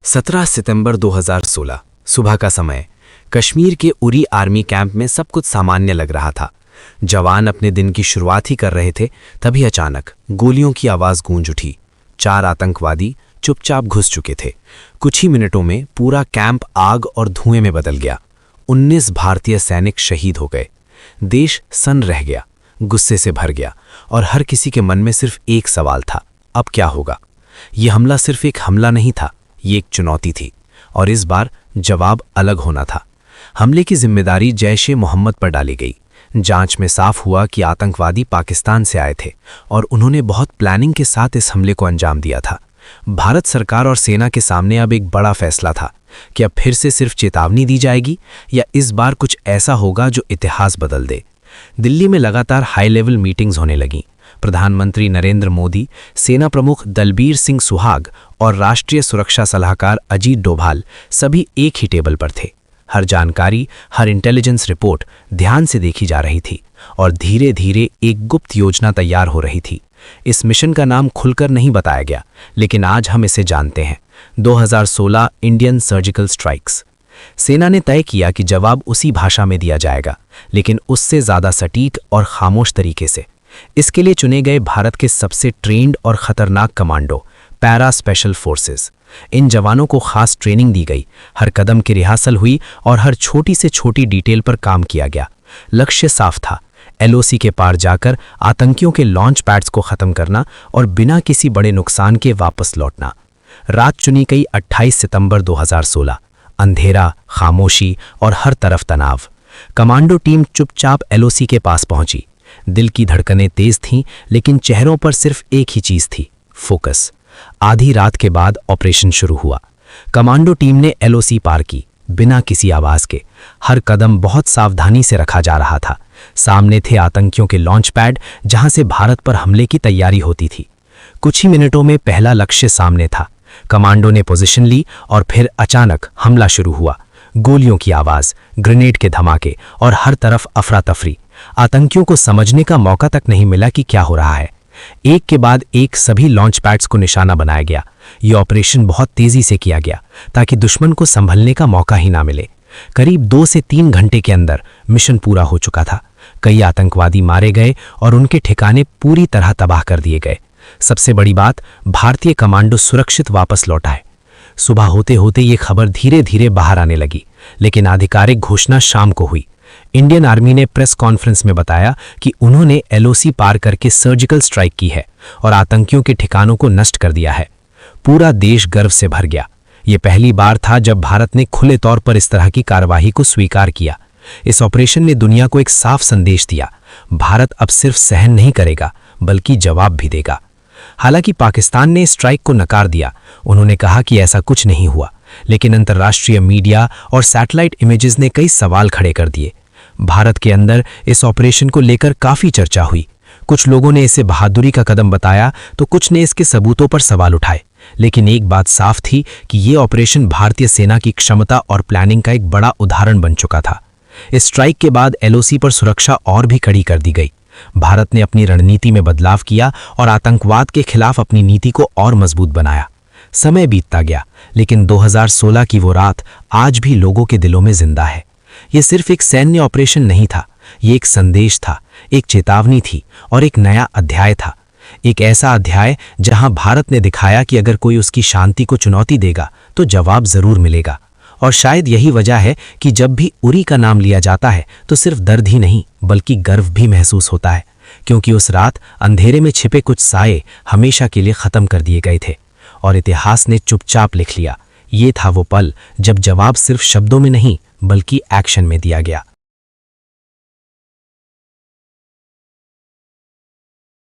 17 सितंबर 2016 सुबह का समय। कश्मीर के उरी आर्मी कैंप में सब कुछ सामान्य लग रहा था। जवान अपने दिन की शुरुआत ही कर रहे थे, तभी अचानक गोलियों की आवाज़ गूंज उठी। 4 आतंकवादी चुपचाप घुस चुके थे। कुछ ही मिनटों में पूरा कैंप आग और धुएं में बदल गया। 19 भारतीय सैनिक शहीद हो गए। देश सन्न रह गया, गुस्से से भर गया और हर किसी के मन में सिर्फ एक सवाल था, अब क्या होगा। यह हमला सिर्फ एक हमला नहीं था, ये एक चुनौती थी और इस बार जवाब अलग होना था। हमले की जिम्मेदारी जैश-ए-मोहम्मद पर डाली गई। जांच में साफ हुआ कि आतंकवादी पाकिस्तान से आए थे और उन्होंने बहुत प्लानिंग के साथ इस हमले को अंजाम दिया था। भारत सरकार और सेना के सामने अब एक बड़ा फैसला था कि अब फिर से सिर्फ चेतावनी दी जाएगी या इस बार कुछ ऐसा होगा जो इतिहास बदल दे। दिल्ली में लगातार हाई लेवल मीटिंग्स होने लगीं। प्रधानमंत्री नरेंद्र मोदी, सेना प्रमुख दलबीर सिंह सुहाग और राष्ट्रीय सुरक्षा सलाहकार अजीत डोभाल सभी एक ही टेबल पर थे। हर जानकारी, हर इंटेलिजेंस रिपोर्ट ध्यान से देखी जा रही थी और धीरे धीरे एक गुप्त योजना तैयार हो रही थी। इस मिशन का नाम खुलकर नहीं बताया गया, लेकिन आज हम इसे जानते हैं। 2016 इंडियन सर्जिकल स्ट्राइक्स। सेना ने तय किया कि जवाब उसी भाषा में दिया जाएगा, लेकिन उससे ज़्यादा सटीक और खामोश तरीके से। इसके लिए चुने गए भारत के सबसे ट्रेंड और खतरनाक कमांडो, पैरा स्पेशल फोर्सेस। इन जवानों को खास ट्रेनिंग दी गई, हर कदम की रिहर्सल हुई और हर छोटी से छोटी डिटेल पर काम किया गया। लक्ष्य साफ था, एलओसी के पार जाकर आतंकियों के लॉन्च पैड्स को खत्म करना और बिना किसी बड़े नुकसान के वापस लौटना। रात चुनी गई 28 सितंबर 2016। अंधेरा, खामोशी और हर तरफ तनाव। कमांडो टीम चुपचाप एलओसी के पास पहुंची। दिल की धड़कनें तेज थीं, लेकिन चेहरों पर सिर्फ एक ही चीज थी, फोकस। आधी रात के बाद ऑपरेशन शुरू हुआ। कमांडो टीम ने एलओसी पार की, बिना किसी आवाज के। हर कदम बहुत सावधानी से रखा जा रहा था। सामने थे आतंकियों के लॉन्च पैड, जहां से भारत पर हमले की तैयारी होती थी। कुछ ही मिनटों में पहला लक्ष्य सामने था। कमांडो ने पोजीशन ली और फिर अचानक हमला शुरू हुआ। गोलियों की आवाज, ग्रेनेड के धमाके और हर तरफ अफरा तफरी। आतंकियों को समझने का मौका तक नहीं मिला कि क्या हो रहा है। एक के बाद एक सभी लॉन्च पैड्स को निशाना बनाया गया। यह ऑपरेशन बहुत तेजी से किया गया ताकि दुश्मन को संभलने का मौका ही ना मिले। करीब 2 से 3 घंटे के अंदर मिशन पूरा हो चुका था। कई आतंकवादी मारे गए और उनके ठिकाने पूरी तरह तबाह कर दिए गए। सबसे बड़ी बात, भारतीय कमांडो सुरक्षित वापस लौटा है। सुबह होते होते ये खबर धीरे धीरे बाहर आने लगी, लेकिन आधिकारिक घोषणा शाम को हुई। इंडियन आर्मी ने प्रेस कॉन्फ्रेंस में बताया कि उन्होंने एलओसी पार करके सर्जिकल स्ट्राइक की है और आतंकियों के ठिकानों को नष्ट कर दिया है। पूरा देश गर्व से भर गया। ये पहली बार था जब भारत ने खुले तौर पर इस तरह की कार्रवाई को स्वीकार किया। इस ऑपरेशन ने दुनिया को एक साफ संदेश दिया, भारत अब सिर्फ सहन नहीं करेगा बल्कि जवाब भी देगा। हालांकि पाकिस्तान ने स्ट्राइक को नकार दिया। उन्होंने कहा कि ऐसा कुछ नहीं हुआ, लेकिन अंतर्राष्ट्रीय मीडिया और सैटेलाइट इमेजेस ने कई सवाल खड़े कर दिए। भारत के अंदर इस ऑपरेशन को लेकर काफी चर्चा हुई। कुछ लोगों ने इसे बहादुरी का कदम बताया तो कुछ ने इसके सबूतों पर सवाल उठाए। लेकिन एक बात साफ थी कि ये ऑपरेशन भारतीय सेना की क्षमता और प्लानिंग का एक बड़ा उदाहरण बन चुका था। इस स्ट्राइक के बाद एलओसी पर सुरक्षा और भी कड़ी कर दी गई। भारत ने अपनी रणनीति में बदलाव किया और आतंकवाद के खिलाफ अपनी नीति को और मजबूत बनाया। समय बीतता गया, लेकिन 2016 की वो रात आज भी लोगों के दिलों में जिंदा है। ये सिर्फ एक सैन्य ऑपरेशन नहीं था, ये एक संदेश था, एक चेतावनी थी और एक नया अध्याय था। एक ऐसा अध्याय जहां भारत ने दिखाया कि अगर कोई उसकी शांति को चुनौती देगा तो जवाब जरूर मिलेगा। और शायद यही वजह है कि जब भी उरी का नाम लिया जाता है तो सिर्फ दर्द ही नहीं बल्कि गर्व भी महसूस होता है, क्योंकि उस रात अंधेरे में छिपे कुछ साये हमेशा के लिए खत्म कर दिए गए थे और इतिहास ने चुपचाप लिख लिया। ये था वो पल जब जवाब सिर्फ शब्दों में नहीं बल्कि एक्शन में दिया गया।